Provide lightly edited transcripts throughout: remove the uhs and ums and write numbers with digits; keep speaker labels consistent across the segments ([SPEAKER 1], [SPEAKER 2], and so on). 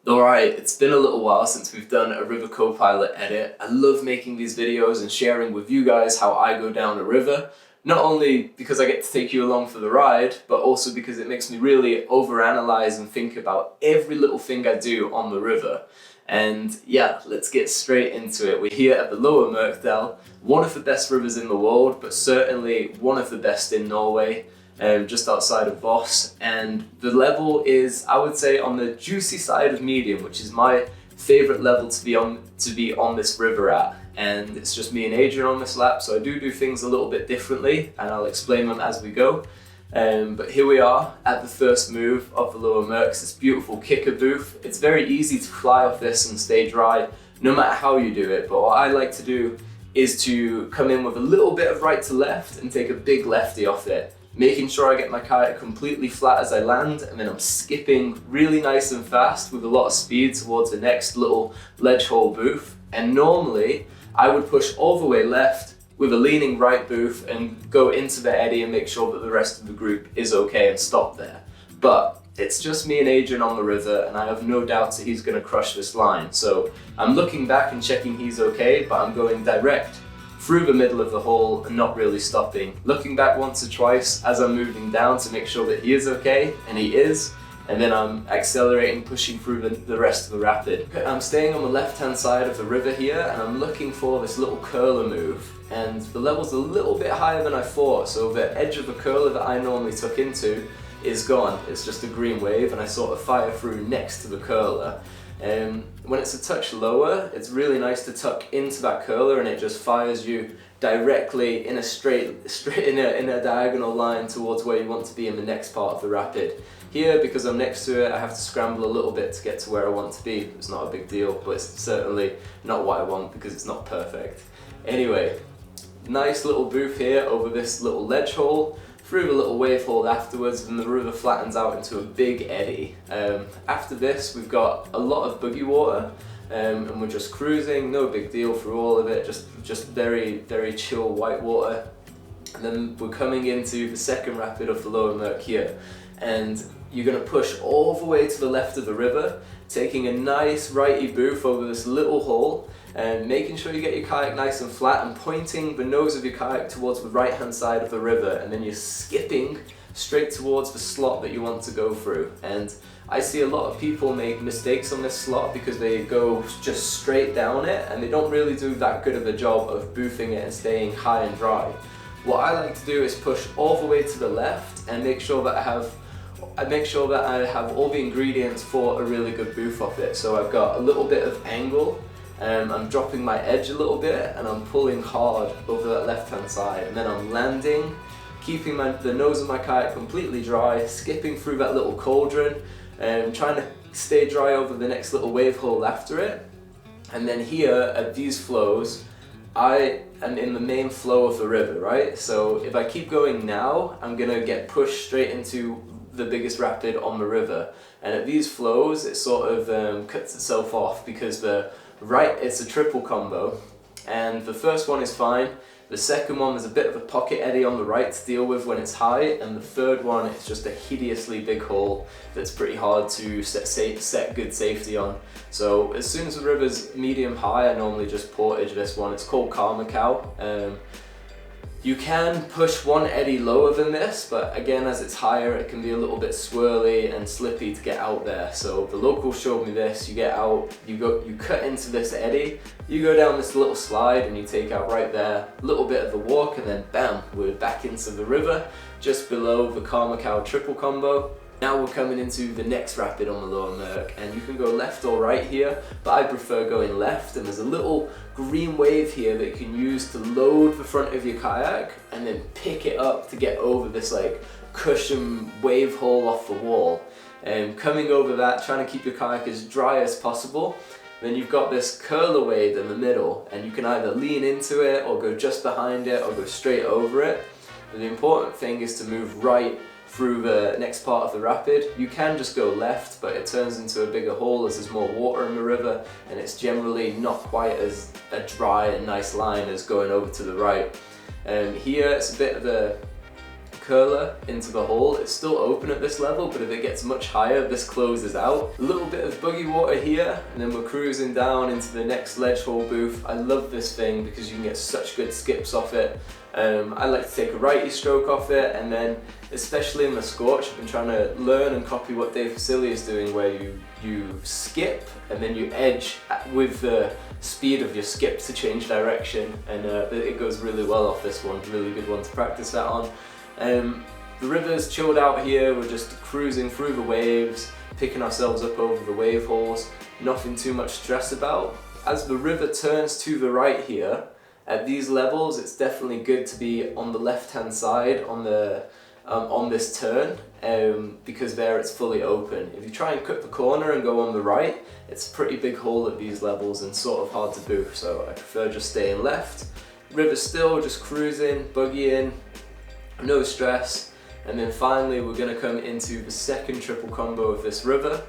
[SPEAKER 1] Alright, it's been a little while since we've done a river co-pilot edit. I love making these videos and sharing with you guys how I go down a river. Not only because I get to take you along for the ride, but also because it makes me really overanalyze and think about every little thing I do on the river. And yeah, let's get straight into it. We're here at the Lower Myrkdal, one of the best rivers in the world, but certainly one of the best in Norway. Just outside of Voss, and the level is, I would say, on the juicy side of medium, which is my favorite level to be on this river at. And it's just me and Adrian on this lap, so I do things a little bit differently, and I'll explain them as we go. But here we are at the first move of the Lower Myrks, this beautiful kicker booth. It's very easy to fly off this and stay dry, no matter how you do it. But what I like to do is to come in with a little bit of right to left and take a big lefty off it, making sure I get my kayak completely flat as I land, and then I'm skipping really nice and fast with a lot of speed towards the next little ledge hole booth. And normally I would push all the way left with a leaning right booth and go into the eddy and make sure that the rest of the group is okay and stop there. But it's just me and Adrian on the river, and I have no doubts that he's going to crush this line. So I'm looking back and checking he's okay, but I'm going direct through the middle of the hole and not really stopping. Looking back once or twice as I'm moving down to make sure that he is okay, and he is, and then I'm accelerating, pushing through the rest of the rapid. I'm staying on the left-hand side of the river here, and I'm looking for this little curler move, and the level's a little bit higher than I thought, so the edge of the curler that I normally tuck into is gone. It's just a green wave, and I sort of fire through next to the curler. When it's a touch lower, it's really nice to tuck into that curler, and it just fires you directly in a diagonal line towards where you want to be in the next part of the rapid. Here, because I'm next to it, I have to scramble a little bit to get to where I want to be. It's not a big deal, but it's certainly not what I want because it's not perfect. Anyway, nice little booth here over this little ledge hole, through the little wave hole afterwards, and the river flattens out into a big eddy. After this, we've got a lot of boogie water, and we're just cruising, no big deal through all of it, just very chill white water. And then we're coming into the second rapid of the Lower Myrk here, and you're going to push all the way to the left of the river, taking a nice righty booth over this little hole, and making sure you get your kayak nice and flat and pointing the nose of your kayak towards the right hand side of the river, and then you're skipping straight towards the slot that you want to go through. And I see a lot of people make mistakes on this slot because they go just straight down it, and they don't really do that good of a job of boothing it and staying high and dry. What I like to do is push all the way to the left and make sure that I have all the ingredients for a really good booth off it. So I've got a little bit of angle, I'm dropping my edge a little bit, and I'm pulling hard over that left hand side, and then I'm landing, keeping the nose of my kayak completely dry, skipping through that little cauldron, and trying to stay dry over the next little wave hole after it. And then here at these flows, I am in the main flow of the river, right? So if I keep going now, I'm gonna get pushed straight into the biggest rapid on the river. And at these flows, it sort of cuts itself off because it's a triple combo. And the first one is fine. The second one is a bit of a pocket eddy on the right to deal with when it's high, and the third one is just a hideously big hole that's pretty hard to set good safety on. So as soon as the river's medium high, I normally just portage this one. It's called Karma Cow. You can push one eddy lower than this, but again, as it's higher, it can be a little bit swirly and slippy to get out there. So the locals showed me this. You get out, you cut into this eddy, you go down this little slide, and you take out right there, a little bit of the walk, and then bam, we're back into the river, just below the Karma Cow triple combo. Now we're coming into the next rapid on the Lower Myrk, and you can go left or right here, but I prefer going left, and there's a little green wave here that you can use to load the front of your kayak and then pick it up to get over this like cushion wave hole off the wall. And coming over that, trying to keep your kayak as dry as possible. Then you've got this curler wave in the middle, and you can either lean into it or go just behind it or go straight over it. But the important thing is to move right through the next part of the rapid. You can just go left, but it turns into a bigger hole as there's more water in the river, and it's generally not quite as a dry and nice line as going over to the right. Here it's a bit of a curler into the hole. It's still open at this level, but if it gets much higher, this closes out. A little bit of boogie water here, and then we're cruising down into the next ledge hole booth. I love this thing because you can get such good skips off it. I like to take a righty stroke off it, and then especially in the scorch, I've been trying to learn and copy what Dave Facili is doing, where you skip and then you edge with the speed of your skip to change direction, and it goes really well off this one. Really good one to practice that on. The river's chilled out here. We're just cruising through the waves, picking ourselves up over the wave holes. Nothing too much stress about. As the river turns to the right here, at these levels, it's definitely good to be on the left-hand side on this turn, because there it's fully open. If you try and cut the corner and go on the right, it's a pretty big hole at these levels and sort of hard to boof, so I prefer just staying left. River still, just cruising, boogieing, no stress. And then finally we're going to come into the second triple combo of this river.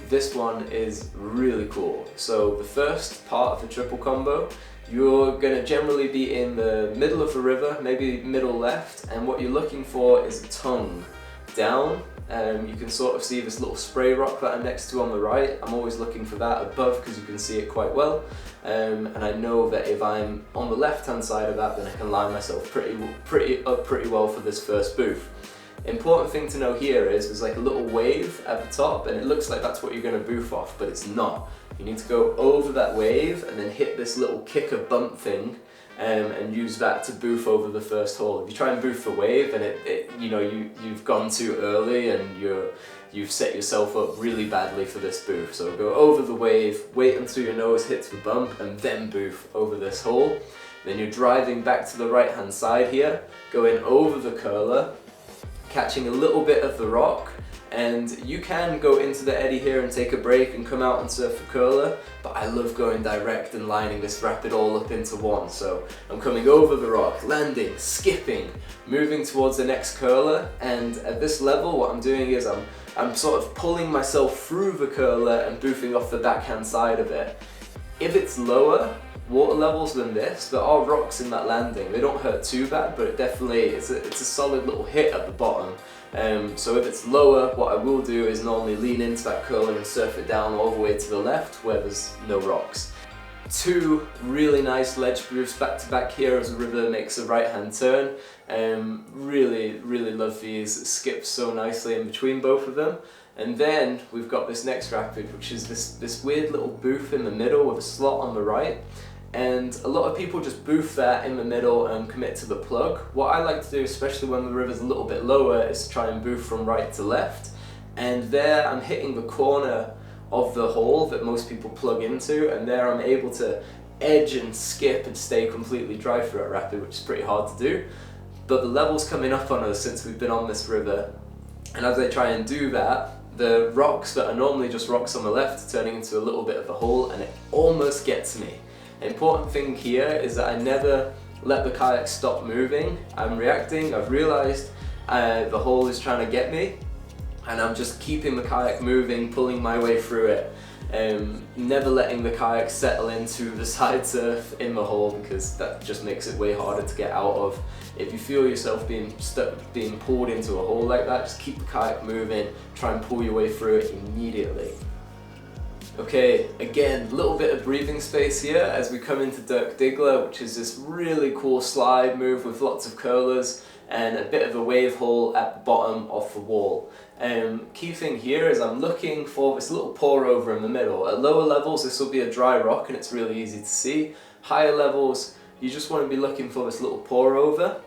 [SPEAKER 1] This one is really cool. So the first part of the triple combo, you're going to generally be in the middle of the river, maybe middle left, and what you're looking for is a tongue down. You can sort of see this little spray rock that I'm next to on the right. I'm always looking for that above because you can see it quite well, and I know that if I'm on the left hand side of that, then I can line myself pretty well for this first booth. Important thing to know here is there's like a little wave at the top, and it looks like that's what you're going to boof off, but it's not. You need to go over that wave and then hit this little kicker bump thing, and use that to boof over the first hole. If you try and boof the wave, and you've gone too early and you've set yourself up really badly for this boof. So go over the wave, wait until your nose hits the bump, and then boof over this hole. Then you're driving back to the right hand side here, going over the curler, catching a little bit of the rock, and you can go into the eddy here and take a break and come out and surf the curler, but I love going direct and lining this rapid all up into one. So I'm coming over the rock, landing, skipping, moving towards the next curler, and at this level what I'm doing is I'm sort of pulling myself through the curler and boofing off the backhand side of it. If it's lower water levels than this, there are rocks in that landing. They don't hurt too bad, but it's a solid little hit at the bottom. So if it's lower, what I will do is normally lean into that curler and surf it down all the way to the left where there's no rocks. Two really nice ledge boofs back to back here as the river makes a right hand turn. Really love these. It skips so nicely in between both of them. And then we've got this next rapid, which is this weird little boof in the middle with a slot on the right. And a lot of people just boof that in the middle and commit to the plug. What I like to do, especially when the river's a little bit lower, is to try and boof from right to left. And there I'm hitting the corner of the hole that most people plug into, and there I'm able to edge and skip and stay completely dry for a rapid, which is pretty hard to do. But the level's coming up on us since we've been on this river, and as I try and do that, the rocks that are normally just rocks on the left are turning into a little bit of a hole, and it almost gets me. The important thing here is that I never let the kayak stop moving. I'm reacting, I've realised the hole is trying to get me, and I'm just keeping the kayak moving, pulling my way through it. Never letting the kayak settle into the side surf in the hole, because that just makes it way harder to get out of. If you feel yourself being pulled into a hole like that, just keep the kayak moving, try and pull your way through it immediately. Okay, again, a little bit of breathing space here as we come into Dirk Digler, which is this really cool slide move with lots of curlers and a bit of a wave hole at the bottom of the wall. Key thing here is I'm looking for this little pour over in the middle. At lower levels this will be a dry rock and it's really easy to see. Higher levels you just want to be looking for this little pour over.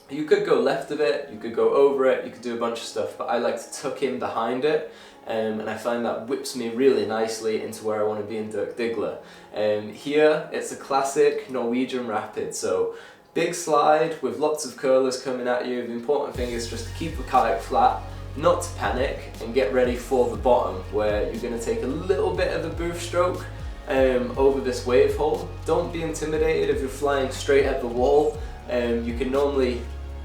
[SPEAKER 1] You could go left of it, you could go over it, you could do a bunch of stuff, but I like to tuck in behind it, and I find that whips me really nicely into where I want to be in Dirk Digler. Here it's a classic Norwegian rapid, so big slide with lots of curlers coming at you. The important thing is just to keep the kayak flat, not to panic, and get ready for the bottom where you're going to take a little bit of a boof stroke over this wave hole. Don't be intimidated if you're flying straight at the wall. You can normally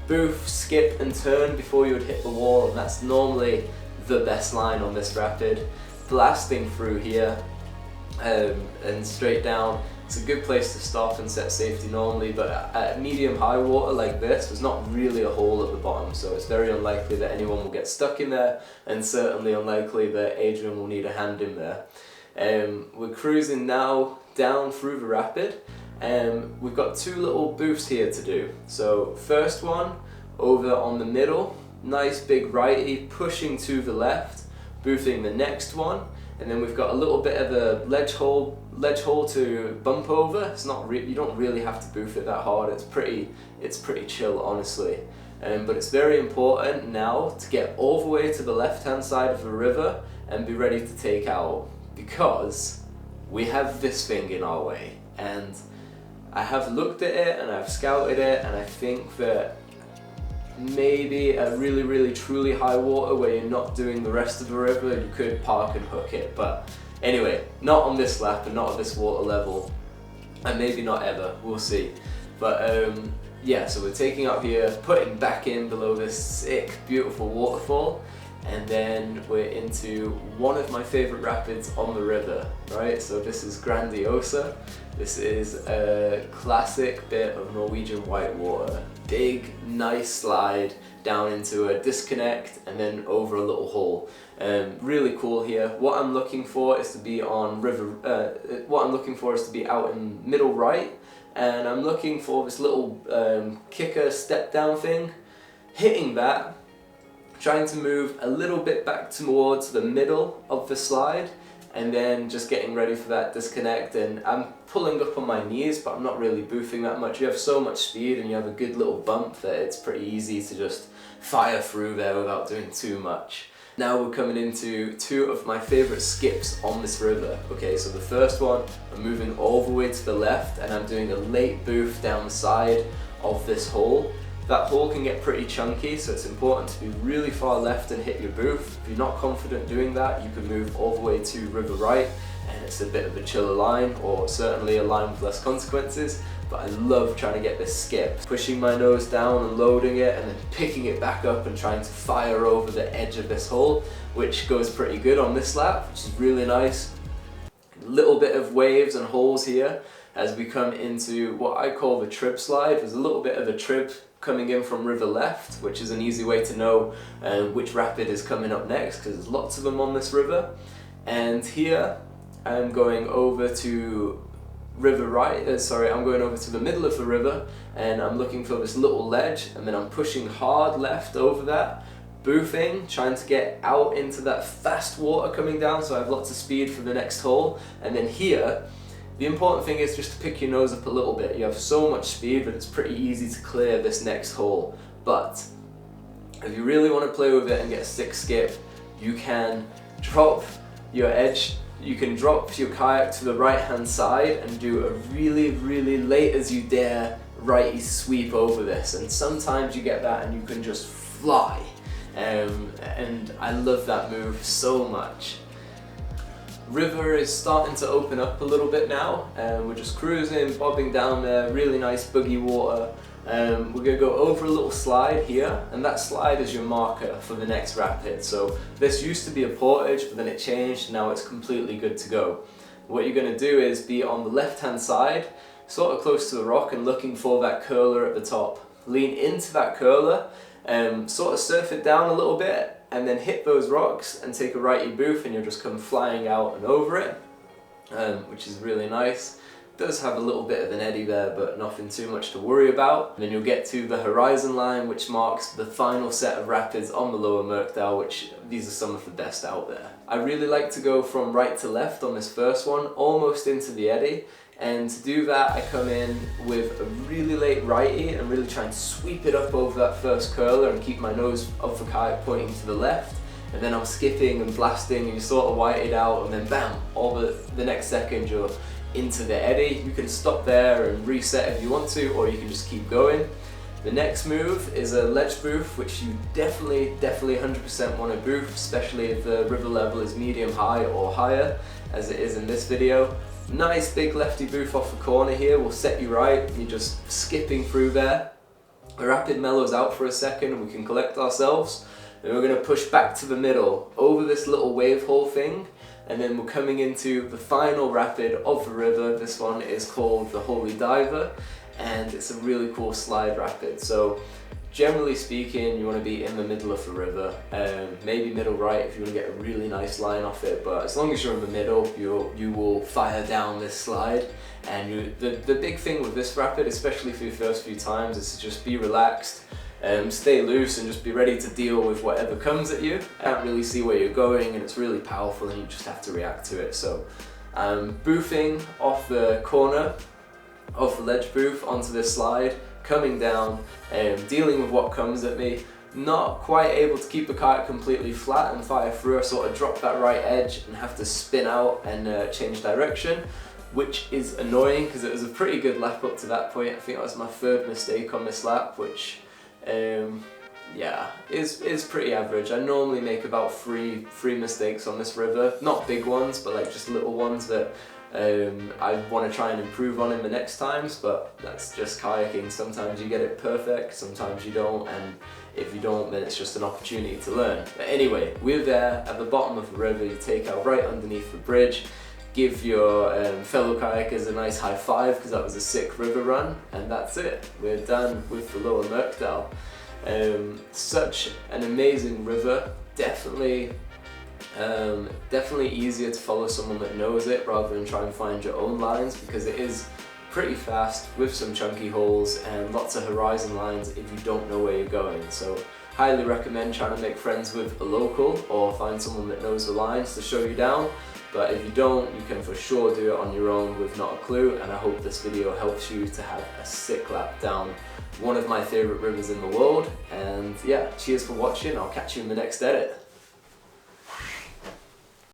[SPEAKER 1] boof, skip and turn before you would hit the wall, and that's normally the best line on this rapid. Blasting through here, and straight down. It's a good place to stop and set safety normally, but at medium high water like this, there's not really a hole at the bottom, so it's very unlikely that anyone will get stuck in there, and certainly unlikely that Adrian will need a hand in there. We're cruising now down through the rapid, and we've got two little boofs here to do. So first one over on the middle, nice big righty pushing to the left, boofing the next one, and then we've got a little bit of a ledge hole to bump over. It's not you don't really have to boof it that hard. It's pretty chill, honestly. But it's very important now to get all the way to the left hand side of the river and be ready to take out, because we have this thing in our way. And I have looked at it and I've scouted it, and I think that maybe a really truly high water where you're not doing the rest of the river, you could park and hook it. But anyway, not on this lap and not at this water level, and maybe not ever, we'll see. But yeah, so we're taking up here, putting back in below this sick, beautiful waterfall, and then we're into one of my favorite rapids on the river, right? So this is Grandiosa. This is a classic bit of Norwegian whitewater. Big, nice slide down into a disconnect and then over a little hole. Really cool here. What I'm looking for is to be on river. What I'm looking for is to be out in middle right, and I'm looking for this little kicker step down thing. Hitting that, trying to move a little bit back towards the middle of the slide, and then just getting ready for that disconnect. And I'm pulling up on my knees, but I'm not really boofing that much. You have so much speed and you have a good little bump that it's pretty easy to just fire through there without doing too much. Now we're coming into two of my favorite skips on this river. Okay, so the first one, I'm moving all the way to the left and I'm doing a late boof down the side of this hole. That hole can get pretty chunky, so it's important to be really far left and hit your boof. If you're not confident doing that, you can move all the way to river right, and it's a bit of a chiller line, or certainly a line with less consequences. But I love trying to get this skip, pushing my nose down and loading it, and then picking it back up and trying to fire over the edge of this hole, which goes pretty good on this lap, which is really nice. A little bit of waves and holes here as we come into what I call the trib slide. There's a little bit of a trib coming in from river left, which is an easy way to know which rapid is coming up next, because there's lots of them on this river. And here I'm going over to river right, I'm going over to the middle of the river, and I'm looking for this little ledge, and then I'm pushing hard left over that, boofing, trying to get out into that fast water coming down so I have lots of speed for the next hole. And then here, the important thing is just to pick your nose up a little bit. You have so much speed that it's pretty easy to clear this next hole. But if you really want to play with it and get a sick skip, you can drop your edge, you can drop your kayak to the right hand side and do a really late as you dare righty sweep over this. And sometimes you get that and you can just fly. And I love that move so much. River is starting to open up a little bit now, and we're just cruising, bobbing down there, really nice boogie water. We're going to go over a little slide here, and that slide is your marker for the next rapid. So this used to be a portage, but then it changed, now it's completely good to go. What you're going to do is be on the left hand side, sort of close to the rock, and looking for that curler at the top. Lean into that curler, sort of surf it down a little bit, and then hit those rocks and take a righty boof, and you'll just come flying out and over it, which is really nice. It does have a little bit of an eddy there, but nothing too much to worry about. And then you'll get to the horizon line, which marks the final set of rapids on the lower Myrkdal, which these are some of the best out there. I really like to go from right to left on this first one, almost into the eddy. And to do that, I come in with a really late righty and really try and sweep it up over that first curler and keep my nose of the kayak pointing to the left. And then I'm skipping and blasting, and you sort of white it out, and then bam, all the next second you're into the eddy. You can stop there and reset if you want to, or you can just keep going. The next move is a ledge boof, which you definitely 100% want to boof, especially if the river level is medium high or higher, as it is in this video. Nice big lefty boof off the corner here will set you right. You're just skipping through there. The rapid mellows out for a second and we can collect ourselves. Then we're going to push back to the middle over this little wave hole thing, and then we're coming into the final rapid of the river. This one is called the Holy Diver, and it's a really cool slide rapid. So generally speaking, you want to be in the middle of the river, maybe middle right if you want to get a really nice line off it, but as long as you're in the middle, you will fire down this slide. And the big thing with this rapid, especially for your first few times, is to just be relaxed, stay loose, and just be ready to deal with whatever comes at you. You can't really see where you're going, and it's really powerful, and you just have to react to it. So boofing off the corner of the ledge booth onto this slide, coming down, dealing with what comes at me, not quite able to keep the kayak completely flat and fire through. I sort of drop that right edge and have to spin out and change direction, which is annoying because it was a pretty good lap up to that point. I think that was my third mistake on this lap, which yeah, is pretty average. I normally make about three mistakes on this river, not big ones, but like just little ones that I want to try and improve on in the next times, but that's just kayaking. Sometimes you get it perfect, sometimes you don't, and if you don't, then it's just an opportunity to learn. But anyway, we're there at the bottom of the river. You take out right underneath the bridge, give your fellow kayakers a nice high five because that was a sick river run, and that's it. We're done with the lower Myrkdal. Such an amazing river, definitely easier to follow someone that knows it rather than try and find your own lines, because it is pretty fast with some chunky holes and lots of horizon lines if you don't know where you're going. So highly recommend trying to make friends with a local or find someone that knows the lines to show you down. But if you don't, you can for sure do it on your own with not a clue, and I hope this video helps you to have a sick lap down one of my favourite rivers in the world. And yeah, cheers for watching. I'll catch you in the next edit.